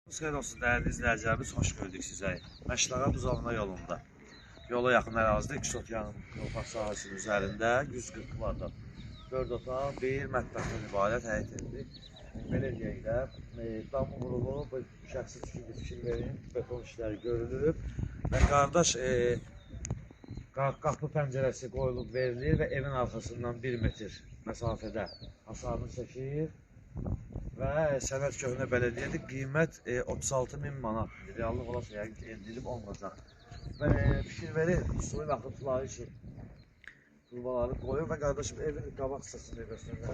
Xeyir olsun değerli izləyicilərimiz, xoş gördük sizə. Məşləqət uzanma yolunda. Yola yaxın ərazidə 2 sotyanın torpaq sahəsinin üzərində 140 kvadrat 4 otaq, 1 mətbəxdən ibarət həyət evi. Belə deyək də, damı vurulub, şəxsi fikir verin, beton işləri görülüb və qardaş qapı pəncərəsi qoyulub verilir və evin arxasından 1 metr məsafədə hasarını çəkir. Və Sənət Köhnə Bələdiyyədə qiymət 36.000 manat. Reallıq olasa yəqin ki, edilib olmayacaq. Və fikir verir, suyun axıntıları üçün turbaları qoyur və qardaşım evin qabaq hissəsini göstərir.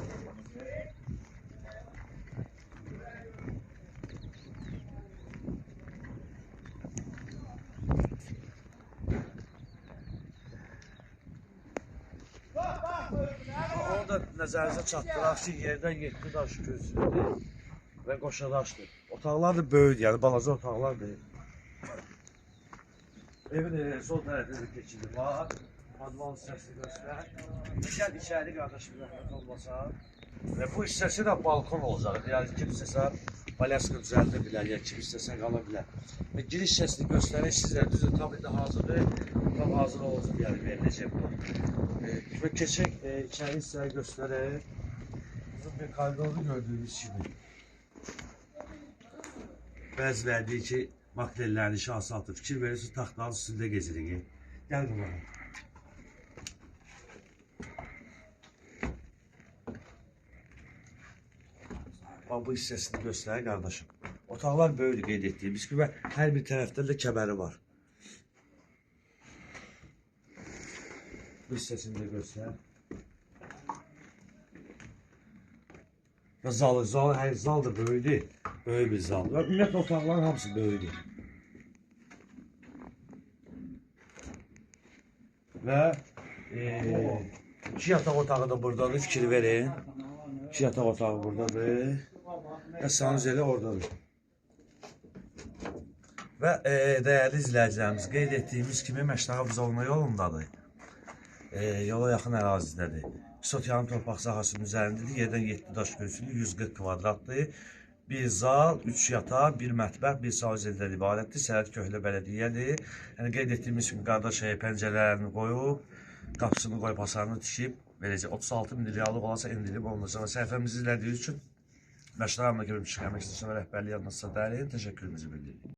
Onu da nəzərinizə çatdıraq ki, yerdən 7 daş kürsüdür və qoşadaşdır. Otaqlar da böyük, yəni balaca otaqlar deyil. Evin sol tərəfində keçidi var. Madvan hissəsini göstər. Gəl içəri qardaşım, rəhmət olmasa. Və bu hissəsi də balkon olacaq. Yəni kim istəsə balyaska düzəldə bilər, ya kim istəsə qala bilər. Və giriş hissəsini göstərir sizə. Düzdür, tam indi hazırdır. Tam hazır olacaq, yəni veriləcək bu. Və keçək içəri hissəyi göstərək. Uzun bir koridorda gördüyünüz kimi. Bəziləri deyir ki, makrellərini şahsı atır. Fikir verirsiniz, taxtanın üstündə gezirik. Gəl qulağına. Bu hissəsini göstərir qardaşım. Otaqlar böyüdür qeyd etdiyimiz kimi və hər bir tərəfdən də kəməri var. Bu hissəsini də göstər. Və zal da böyüdür. Böyük bir zal. Və ümumiyyətlə otaqların hamısı böyüdür. Və 2 yataq otağı da buradadır, fikir verin. 2 yataq otağı buradadır. Və sanuzeli oradadır. Və dəyərli izləyicilərimiz, qeyd etdiyimiz kimi Məşləqət uzanma yolundadır. Yola yaxın ərazidədir. Sotyanın torpaq sahəsinin üzərindədir. Yerdən 7 daş kürsülü 140 kvadratdır. 1 zal, 3 yataq, 1 mətbəx, 1 sanuzelidən ibarətdir. Sənət Köhnə Bələdiyyədir. Yəni qeyd etdiyimiz kimi qardaş pəncərələrini qoyub, qapısını qoyub, hasarını tikib, verəcək. 36.000 reallıq olasa endirilib olunacaq. Səhifəmizi izlədiyiniz üçün Məşləqət kimi əmək istəsən rəhbərliyi yanınızda dərin təşəkkürümüzü bildiririk.